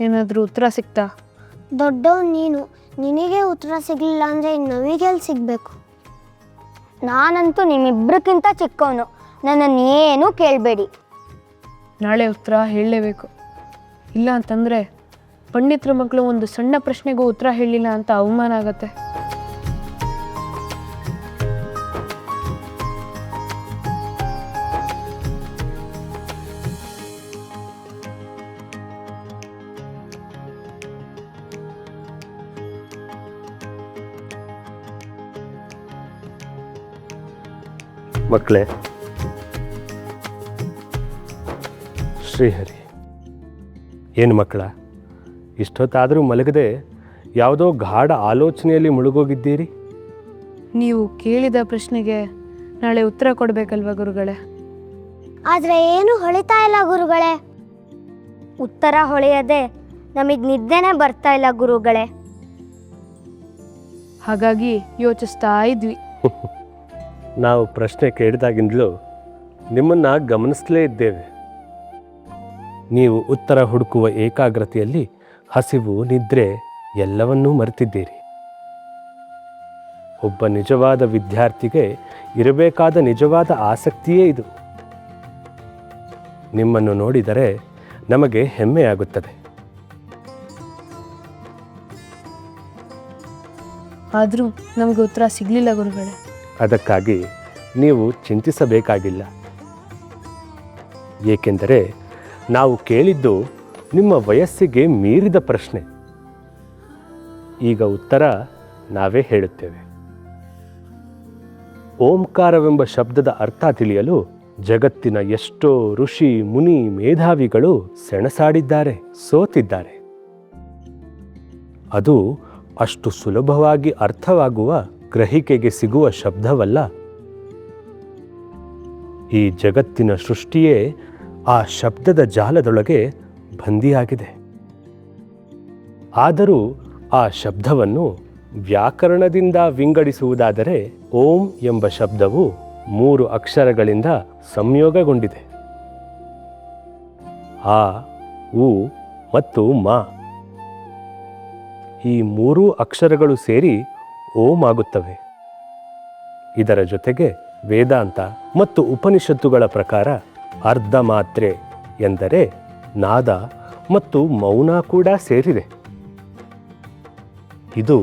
ಏನಾದರೂ ಉತ್ತರ ಸಿಕ್ತಾ? ದೊಡ್ಡವ್ ನೀನು, ನಿನಗೆ ಉತ್ತರ ಸಿಗಲಿಲ್ಲ ಅಂದರೆ ನಮಗೆಲ್ಲಿ ಸಿಗಬೇಕು? ನಾನಂತೂ ನಿಮ್ಮಿಬ್ಬರಿಗಿಂತ ಚಿಕ್ಕವನು, ನನ್ನನ್ನು ಏನೂ ಕೇಳಬೇಡಿ. ನಾಳೆ ಉತ್ತರ ಹೇಳಲೇಬೇಕು. ಇಲ್ಲ ಅಂತಂದರೆ ಪಂಡಿತರ ಮಕ್ಕಳು ಒಂದು ಸಣ್ಣ ಪ್ರಶ್ನೆಗೂ ಉತ್ತರ ಹೇಳಿಲ್ಲ ಅಂತ ಅವಮಾನ ಆಗತ್ತೆ. ಮಕ್ಕಳೇ, ಶ್ರೀಹರಿ, ಏನು ಮಕ್ಕಳ ಇಷ್ಟೊತ್ತಾದರೂ ಮಲಗದೆ ಯಾವುದೋ ಗಾಢ ಆಲೋಚನೆಯಲ್ಲಿ ಮುಳುಗೋಗಿದ್ದೀರಿ? ನೀವು ಕೇಳಿದ ಪ್ರಶ್ನೆಗೆ ನಾಳೆ ಉತ್ತರ ಕೊಡಬೇಕಲ್ವ ಗುರುಗಳೇ? ಆದರೆ ಏನು ಹೊಳಿತಾ ಇಲ್ಲ ಗುರುಗಳೇ. ಉತ್ತರ ಹೊಳೆಯದೆ ನಮಗೆ ನಿದ್ದೆನೇ ಬರ್ತಾ ಇಲ್ಲ ಗುರುಗಳೇ. ಹಾಗಾಗಿ ಯೋಚಿಸ್ತಾ ಇದ್ವಿ. ನಾವು ಪ್ರಶ್ನೆ ಕೇಳಿದಾಗಿಂದಲೂ ನಿಮ್ಮನ್ನು ಗಮನಿಸಲೇ ಇದ್ದೇವೆ. ನೀವು ಉತ್ತರ ಹುಡುಕುವ ಏಕಾಗ್ರತೆಯಲ್ಲಿ ಹಸಿವು, ನಿದ್ರೆ ಎಲ್ಲವನ್ನೂ ಮರೆತಿದ್ದೀರಿ. ಒಬ್ಬ ನಿಜವಾದ ವಿದ್ಯಾರ್ಥಿಗೆ ಇರಬೇಕಾದ ನಿಜವಾದ ಆಸಕ್ತಿಯೇ ಇದು. ನಿಮ್ಮನ್ನು ನೋಡಿದರೆ ನಮಗೆ ಹೆಮ್ಮೆಯಾಗುತ್ತದೆ. ಆದರೂ ನಮಗೆ ಉತ್ತರ ಸಿಗಲಿಲ್ಲ ಗುರುಗಳೇ. ಅದಕ್ಕಾಗಿ ನೀವು ಚಿಂತಿಸಬೇಕಾಗಿಲ್ಲ. ಏಕೆಂದರೆ ನಾವು ಕೇಳಿದ್ದು ನಿಮ್ಮ ವಯಸ್ಸಿಗೆ ಮೀರಿದ ಪ್ರಶ್ನೆ. ಈಗ ಉತ್ತರ ನಾವೇ ಹೇಳುತ್ತೇವೆ. ಓಂಕಾರವೆಂಬ ಶಬ್ದದ ಅರ್ಥ ತಿಳಿಯಲು ಜಗತ್ತಿನ ಎಷ್ಟೋ ಋಷಿ, ಮುನಿ, ಮೇಧಾವಿಗಳು ಸೆಣಸಾಡಿದ್ದಾರೆ, ಸೋತಿದ್ದಾರೆ. ಅದು ಅಷ್ಟು ಸುಲಭವಾಗಿ ಅರ್ಥವಾಗುವ, ಗ್ರಹಿಕೆಗೆ ಸಿಗುವ ಶಬ್ದವಲ್ಲ. ಈ ಜಗತ್ತಿನ ಸೃಷ್ಟಿಯೇ ಆ ಶಬ್ದದ ಜಾಲದೊಳಗೆ ಬಂದಿಯಾಗಿದೆ. ಆದರೂ ಆ ಶಬ್ದವನ್ನು ವ್ಯಾಕರಣದಿಂದ ವಿಂಗಡಿಸುವುದಾದರೆ ಓಂ ಎಂಬ ಶಬ್ದವು 3 ಅಕ್ಷರಗಳಿಂದ ಸಂಯೋಗಗೊಂಡಿದೆ. ಆ, ಉ ಮತ್ತು ಮ. ಈ 3 ಅಕ್ಷರಗಳು ಸೇರಿ ಓಂ ಆಗುತ್ತವೆ. ಇದರ ಜೊತೆಗೆ ವೇದಾಂತ ಮತ್ತು ಉಪನಿಷತ್ತುಗಳ ಪ್ರಕಾರ ಅರ್ಧ ಮಾತ್ರೆ ಎಂದರೆ ನಾದ ಮತ್ತು ಮೌನ ಕೂಡ ಸೇರಿದೆ. ಇದು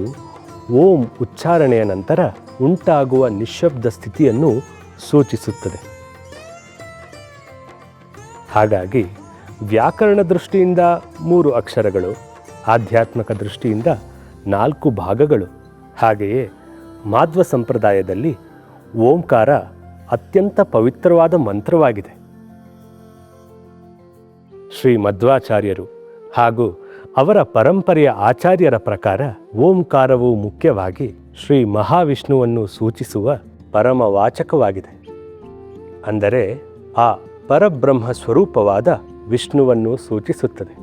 ಓಂ ಉಚ್ಚಾರಣೆಯ ನಂತರ ಉಂಟಾಗುವ ನಿಶ್ಶಬ್ದ ಸ್ಥಿತಿಯನ್ನು ಸೂಚಿಸುತ್ತದೆ. ಹಾಗಾಗಿ ವ್ಯಾಕರಣ ದೃಷ್ಟಿಯಿಂದ 3 ಅಕ್ಷರಗಳು, ಆಧ್ಯಾತ್ಮಿಕ ದೃಷ್ಟಿಯಿಂದ 4 ಭಾಗಗಳು. ಹಾಗೆಯೇ ಮಾಧ್ವ ಸಂಪ್ರದಾಯದಲ್ಲಿ ಓಂಕಾರ ಅತ್ಯಂತ ಪವಿತ್ರವಾದ ಮಂತ್ರವಾಗಿದೆ. ಶ್ರೀ ಮಧ್ವಾಚಾರ್ಯರು ಹಾಗೂ ಅವರ ಪರಂಪರೆಯ ಆಚಾರ್ಯರ ಪ್ರಕಾರ ಓಂಕಾರವು ಮುಖ್ಯವಾಗಿ ಶ್ರೀ ಮಹಾವಿಷ್ಣುವನ್ನು ಸೂಚಿಸುವ ಪರಮವಾಚಕವಾಗಿದೆ. ಅಂದರೆ ಆ ಪರಬ್ರಹ್ಮ ಸ್ವರೂಪವಾದ ವಿಷ್ಣುವನ್ನು ಸೂಚಿಸುತ್ತದೆ.